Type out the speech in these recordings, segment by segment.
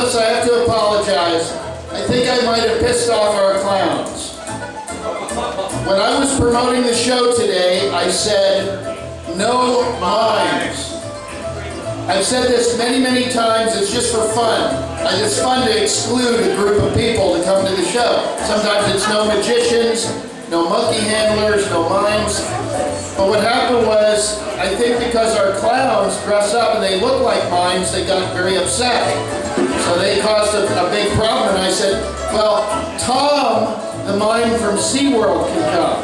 fellas, I have to apologize. I think I might have pissed off our clowns. When I was promoting the show today, I said, no mimes. I've said this many, many times, it's just for fun. It's fun to exclude a group of people to come to the show. Sometimes it's no magicians, no monkey handlers, no mimes. But what happened was, I think because our clowns dress up and they look like mimes, they got very upset. So they caused a big problem, and I said, well, Tom, the mime from SeaWorld, can come.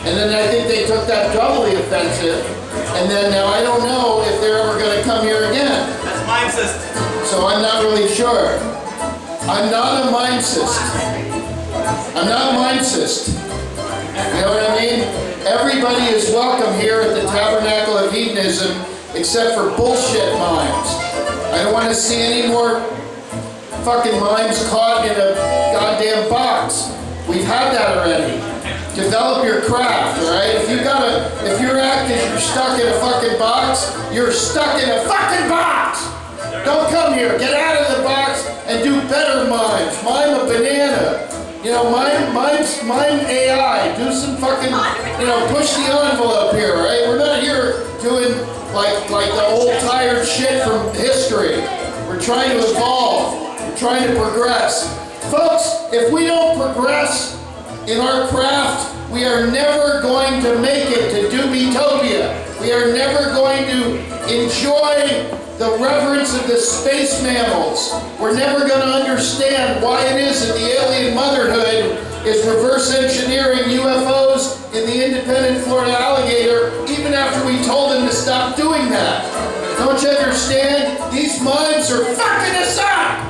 And then I think they took that doubly offensive, and then now I don't know if they're ever going to come here again. That's mimecist. So I'm not really sure. I'm not a mimecist. I'm not mimecist. You know what I mean? Everybody is welcome here at the Tabernacle of Hedonism, except for bullshit mimes. I don't want to see any more fucking mimes caught in a goddamn box. We've had that already. Develop your craft, alright? If you're acting, you're stuck in a fucking box, you're stuck in a fucking box! Don't come here, get out of the box and do better mimes. Mime a banana. You know, mime AI. Do some fucking, push the envelope here, right? We're not here doing like the old tired shit from history. We're trying to evolve. We're trying to progress. Folks, if we don't progress in our craft, we are never going to make it to Dubitopia. We are never going to enjoy the reverence of the space mammals. We're never going to understand why it is that the alien motherhood is reverse engineering UFOs in the independent Florida alligator, even after we told them to stop doing that. Don't you understand? These mimes are fucking us up!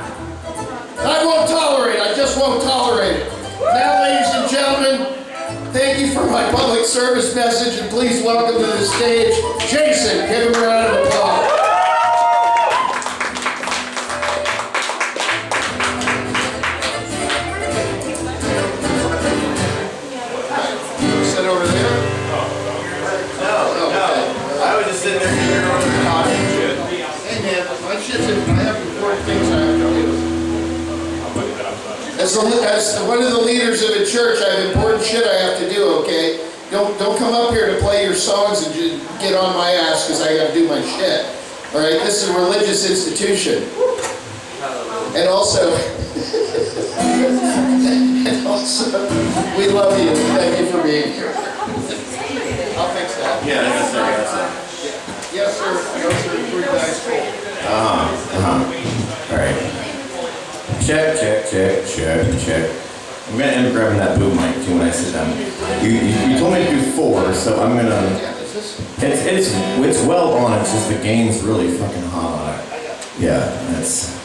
I won't tolerate it. I just won't tolerate it. Now, ladies and gentlemen, thank you for my public service message, and please welcome to the stage, Jason. Give him a round of applause. Sit over there? No. I was just sitting there hearing all the talking shit. Hey man, my shit's in. I have important things I have to do. As one of the leaders of a church, I have important shit I have to do, okay? Don't come up here to play your songs and just get on my ass because I gotta do my shit. Alright, this is a religious institution. And also, we love you. Thank you for being here. I'll fix that. Yeah, that's it. Yes, sir. No, sir. 3 guys full. Alright. Check. I'm gonna end up grabbing that boom mic too when I sit down. You told me to do 4, so I'm gonna. It's well on. It's just the gain's really fucking hot on it. Yeah, that's.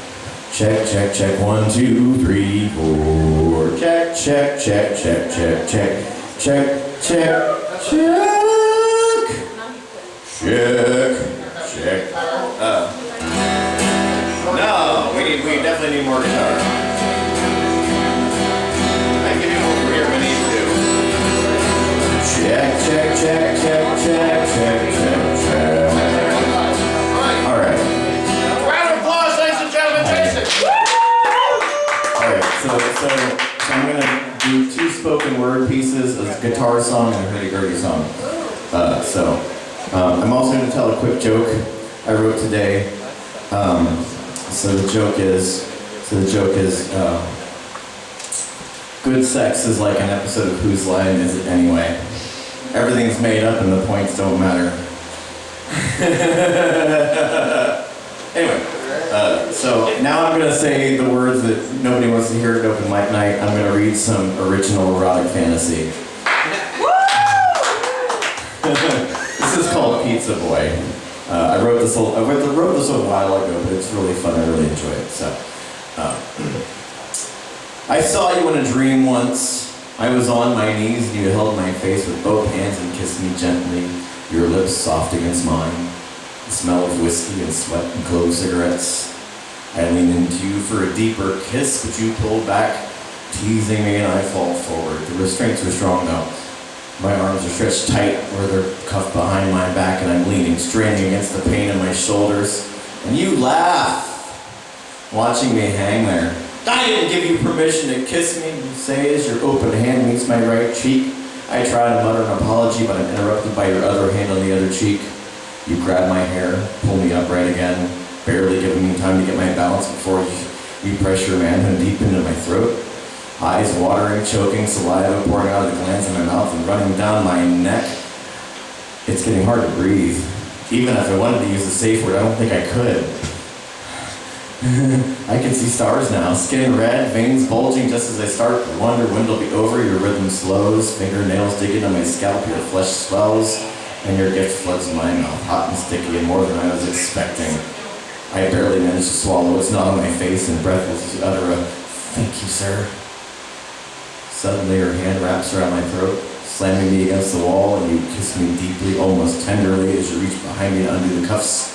Check. 1, 2, 3, 4. Check. No, we definitely need more guitar. I can do over here if I need to. Check. All right. Round of applause, ladies and gentlemen, Jason. All right. So I'm gonna do 2 spoken word pieces, a guitar song and a hurdy-gurdy song. I'm also gonna tell a quick joke I wrote today. So the joke is, good sex is like an episode of Whose Line Is It Anyway? Everything's made up and the points don't matter. Anyway, so now I'm gonna say the words that nobody wants to hear at open mic night. I'm gonna read some original erotic fantasy. This is called Pizza Boy. I wrote this a while ago, but it's really fun. I really enjoy it. So, I saw you in a dream once. I was on my knees and you held my face with both hands and kissed me gently, your lips soft against mine. The smell of whiskey and sweat and clove cigarettes. I leaned into you for a deeper kiss, but you pulled back, teasing me, and I fall forward. The restraints were strong though. My arms are stretched tight where they're cuffed behind my back, and I'm leaning, straining against the pain in my shoulders. And you laugh. watching me hang there. I didn't give you permission to kiss me, you say as your open hand meets my right cheek. I try to mutter an apology, but I'm interrupted by your other hand on the other cheek. You grab my hair, pull me upright again, barely giving me time to get my balance before you press your manhood deep into my throat. Eyes watering, choking, saliva pouring out of the glands in my mouth and running down my neck. It's getting hard to breathe. Even if I wanted to use a safe word, I don't think I could. I can see stars now, skin red, veins bulging just as I start to wonder when it'll be over. Your rhythm slows, fingernails dig into my scalp, your flesh swells, and your gift floods my mouth, hot and sticky and more than I was expecting. I barely managed to swallow. It's not on my face, and breathless you utter a, "Thank you, sir." Suddenly your hand wraps around my throat, slamming me against the wall, and you kiss me deeply, almost tenderly, as you reach behind me to undo the cuffs.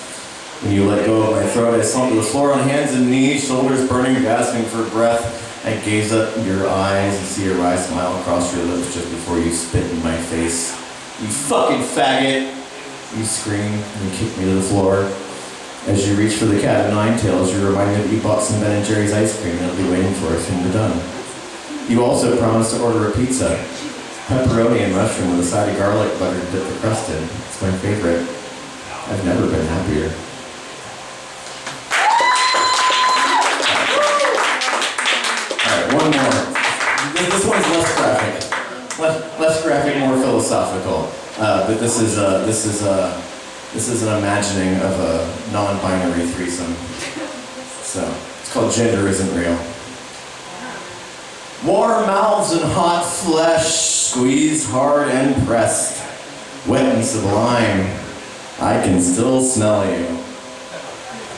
When you let go of my throat, I slump to the floor on hands and knees, shoulders burning, gasping for breath. I gaze up in your eyes and see a wry smile across your lips just before you spit in my face. "You fucking faggot!" You scream and kick me to the floor. As you reach for the cat of nine tails, you're reminded that you bought some Ben & Jerry's ice cream and it'll be waiting for us when you're done. You also promised to order a pizza. Pepperoni and mushroom with a side of garlic butter to dip the crust in. It's my favorite. I've never been happier. Alright, one more. This one's less graphic. Less graphic, more philosophical. But this is an imagining of a non-binary threesome. So, it's called Gender Isn't Real. Warm mouths and hot flesh, squeezed hard and pressed, wet and sublime, I can still smell you.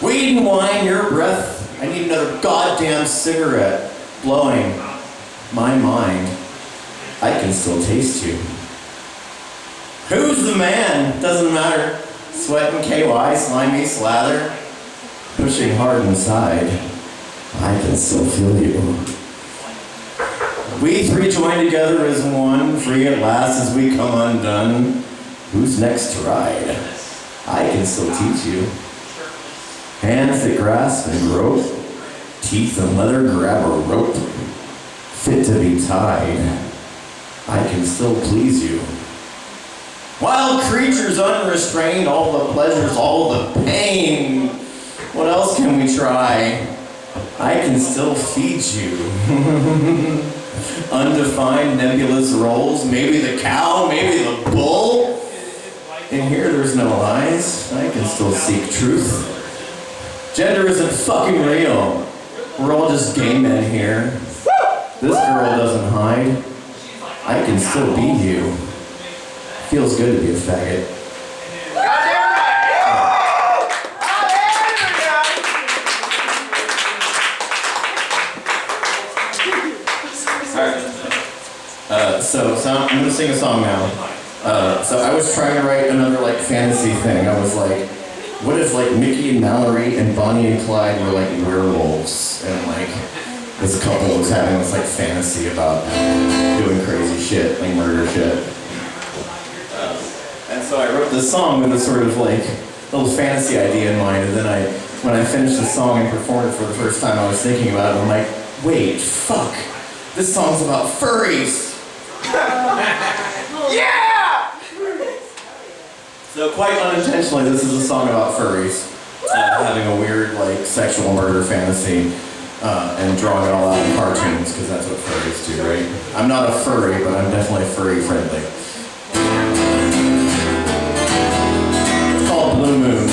Weed and wine, your breath, I need another goddamn cigarette, blowing my mind, I can still taste you. Who's the man? Doesn't matter. Sweat and KY, slimy slather, pushing hard inside, I can still feel you. We three join together as one, free at last as we come undone. Who's next to ride? I can still teach you. Hands that grasp and grope, teeth and leather grab a rope, fit to be tied. I can still please you. Wild creatures unrestrained, all the pleasures, all the pain. What else can we try? I can still feed you. Undefined nebulous roles, maybe the cow, maybe the bull. In here there's no lies, I can still seek truth. Gender isn't fucking real. We're all just gay men here. This girl doesn't hide. I can still be you. Feels good to be a faggot. So I'm gonna sing a song now. So I was trying to write another like fantasy thing. I was like, what if like Mickey and Mallory and Bonnie and Clyde were like werewolves, and like this couple was having this like fantasy about doing crazy shit, like murder shit. And so I wrote this song with a sort of like little fantasy idea in mind, and then when I finished the song and performed it for the first time, I was thinking about it, and I'm like, wait, fuck, this song's about furries! Yeah! So quite unintentionally, this is a song about furries, having a weird like sexual murder fantasy, and drawing it all out in cartoons, because that's what furries do, right? I'm not a furry, but I'm definitely furry friendly. It's called Blue Moon.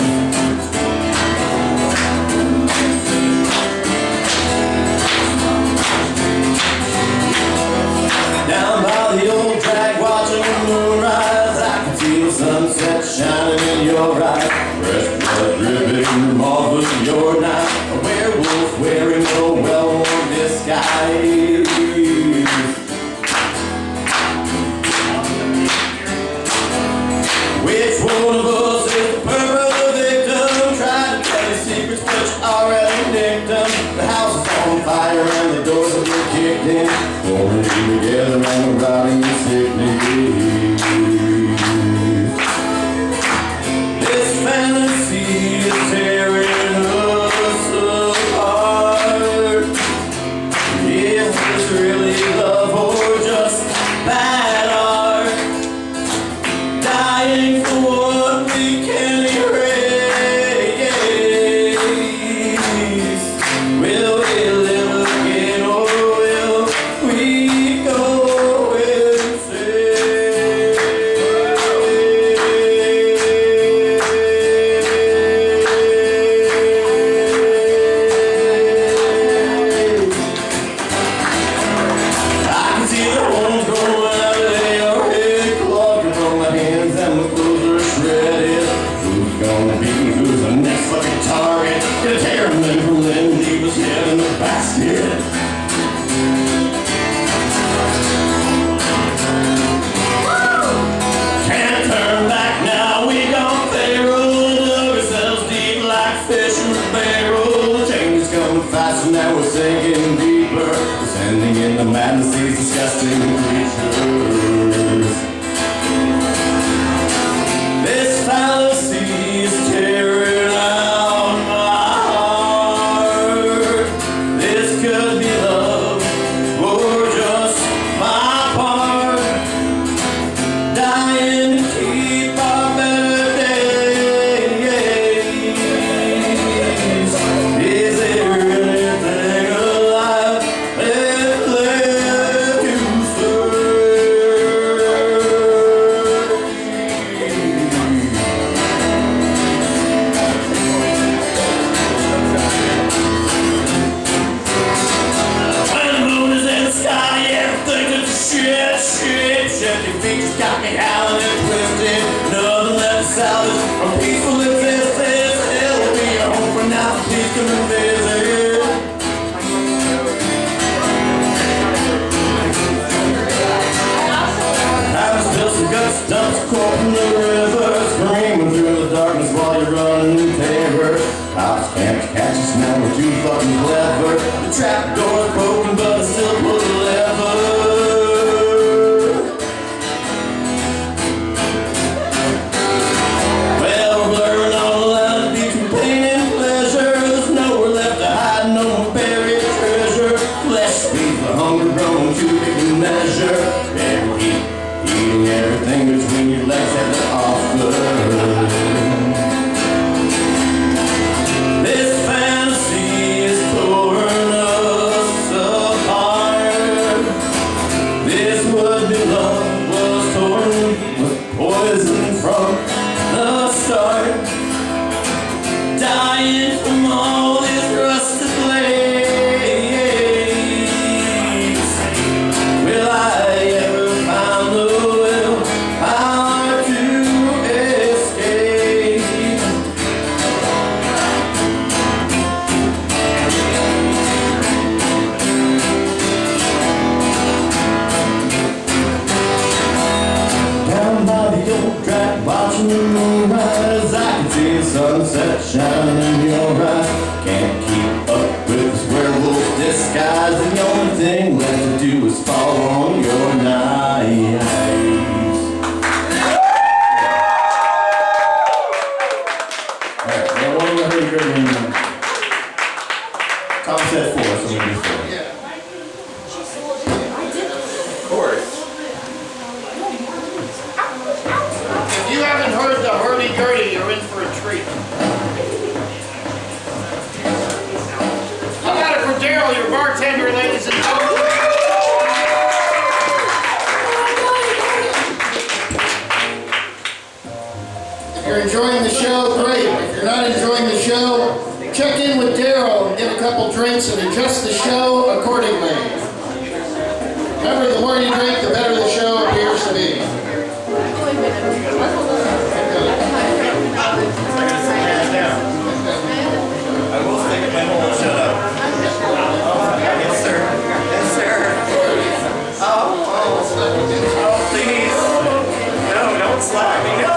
Down by the old track, watching the moon rise, I can see the sunset shining in your eyes. Fresh blood dripping off of your knife. A werewolf wearing a well-worn disguise. living creatures. This fallacy is tearing out my heart. This could be love or just my part. Dying to keep our better days. Is there anything alive left to serve? When the moon is in the sky, everything is shit. Your features got me howling and twisted. Nothing left to salvage from peaceful existence. Hell will be your home for now. Please come and visit. Having still some guts, dumps caught from the river, screaming through the darkness while you're running in terror. Cops can't catch us now, we're too fucking clever. The trap door's broken, but I still pull the lever. Well, we're blurring all the lines between pain and pleasure. There's nowhere left to hide, no more buried treasure. Flesh feeds the hunger grown too big to measure. Every heat, eating everything between your legs have to offer. This fantasy is torn us apart. This would-be love was torn, was poisoned from the start. Dying from all these rusted blades. Will I ever find the willpower to escape? Down by the old track, watching the moon rise, I can see the sunset shining in your eyes. Can't keep up with this werewolf disguise, and the only thing left to do is fall on your knives. Alright, now one more thing good in Tom said 4, so we do 4. Of course. If you haven't heard the hurdy-gurdy, you're in for a treat. I got it for Daryl, your bartender, ladies and gentlemen. If you're enjoying the show, great. If you're not enjoying the show, check in with Daryl and get a couple drinks and adjust the show accordingly. Remember, the more you drink, the better the show appears to be. I will stick it my whole shut up. Yes, sir. Yes, sir. Oh, please. No, don't slap me. No.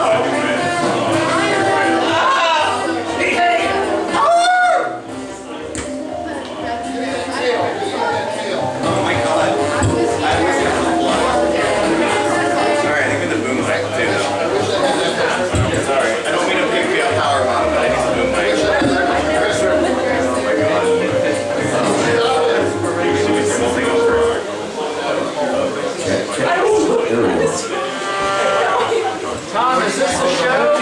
Oh my God. I was in the blood. Sorry, I think with the boom mic too, though. Sorry, I don't mean to be a power bomb, but I need some boom mic. Oh my God. Something over. Tom, is this a show?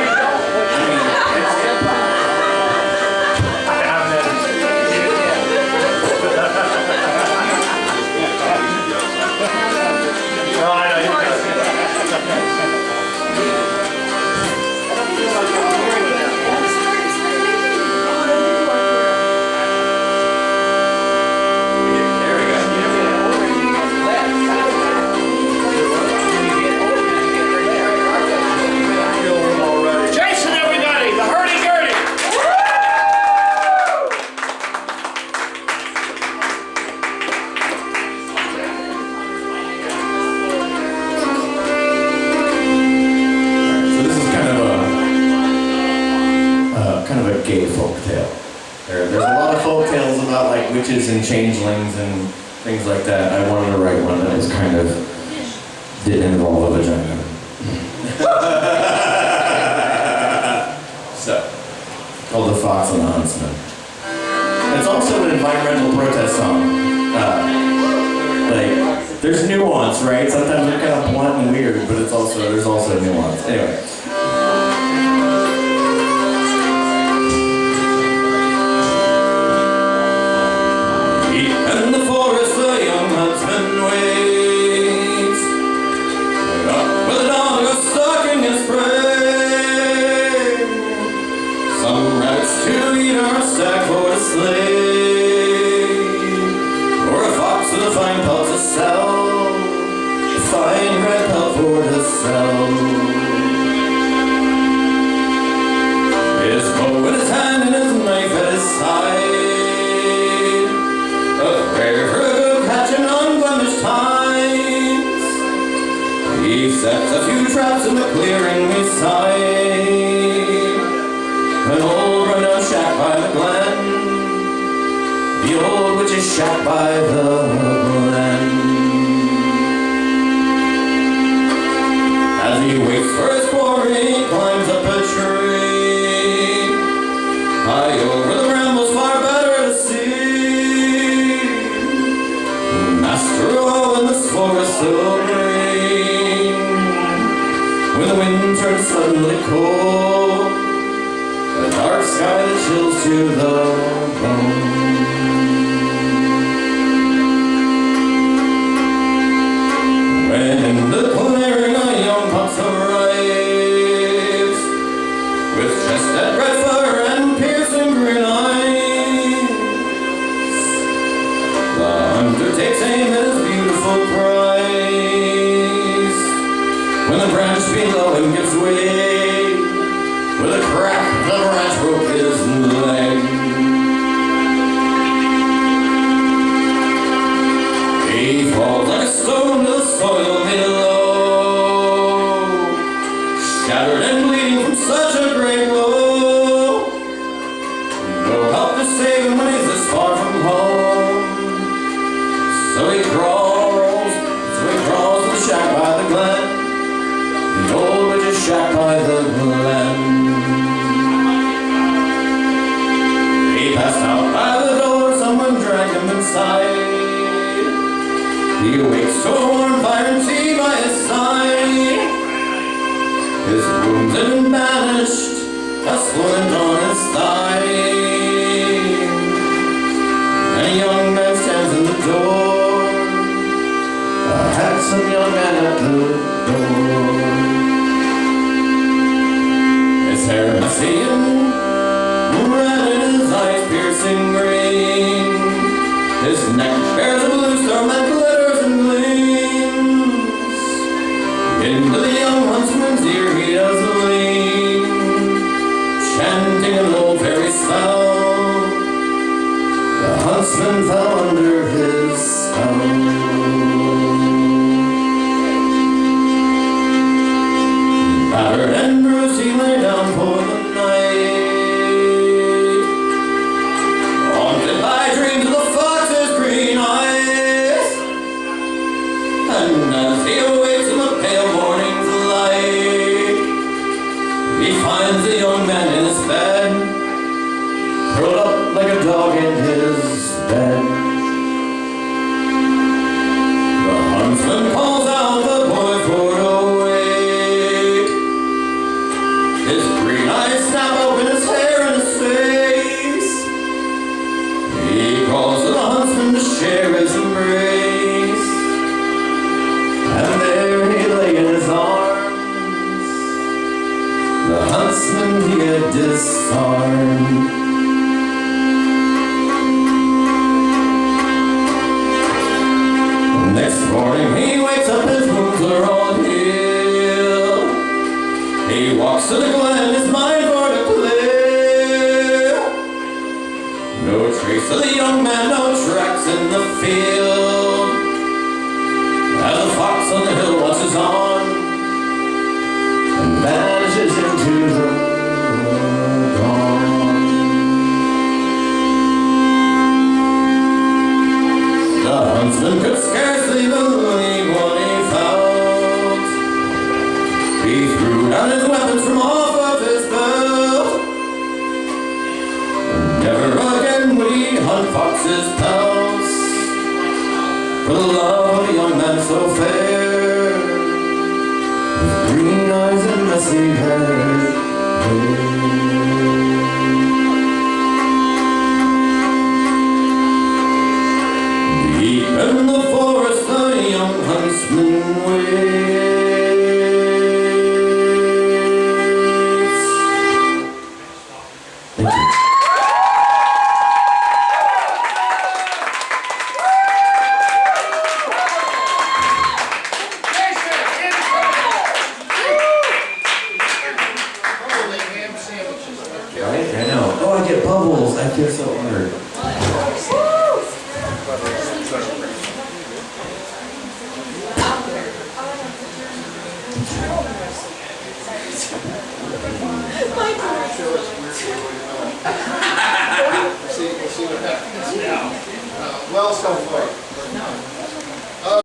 Jason, everybody, the hurdy-gurdy. So this is kind of a gay folk tale. There's a lot of folk tales about like witches and changelings and things like that. I wanted to write one that was kind of, didn't involve a vagina. So, called The Fox and the Huntsman. It's also an environmental protest song. There's nuance, right? Sometimes they're kind of blunt and weird, but there's also nuance. Anyway. In the forest, the young huntsman waits, up with a dog a stalking his prey. Some rabbits to eat or a stag for to slay, or a fox with a fine pelt to sell, a fine red pelt for to sell. His bow in his hand and his knife at his side, Reverend catching unblemished times. He sets a few traps in the clearing beside an old run-down shack by the glen, the old witch's shack by the glen. As he waits for his quarry, he climbs up a tree, high over the brambles, far better to see. Master all in this forest so green, when the wind turns suddenly cold, a dark sky that chills to the bone. When in the clearing a young fox arrives, with chest at red fire and piercing green eyes, the hunter takes aim at his beautiful prize. When the branch below him gives way, with a crack the branch broke his leg. He falls like a stone to the soil below, shattered and bleeding from such a great blow. No help to save him when he's this far from home. So he crawls to the shack by the glen, the old witch's shack by the glen. He passed out by the door, someone dragged him inside. He awakes to a warm fire and tea by his side. His wounds had been banished, a splint on his thigh, and a young man stands in the door, a handsome young man at the door. His hair messy and red and his eyes piercing green, his neck bears a blue storm that glitters and gleams. Into the young huntsman's ear he does lean, chanting an old fairy spell. The huntsman fell under his spell. Battered and bruised he lay down for the night, haunted by dreams of the fox's green eyes. And as he awakes in the pale morning's light, he finds the young man in his bed, curled up like a dog in his bed. The huntsman calls out the boy for to wake. His green eyes snap open, his hair and his face. He calls to the huntsman to share his embrace, and there he lay in his arms, the huntsman he had disarmed. Next morning he wakes up, his wounds are all healed. He walks to the glen, his mind for to clear. No trace of the young man, no tracks in the field. As a fox on the hill watches on and vanishes into the dawn. The huntsman He threw down his weapons from off of his belt. Never again would he hunt fox's pelts for the love of a young man so fair, with green eyes and messy hair. Deep in the forest the young huntsman waits. Thank you. Holy ham sandwiches. Right? I know. Oh, I get bubbles. I feel so honored. We'll see what happens now. Well, so far.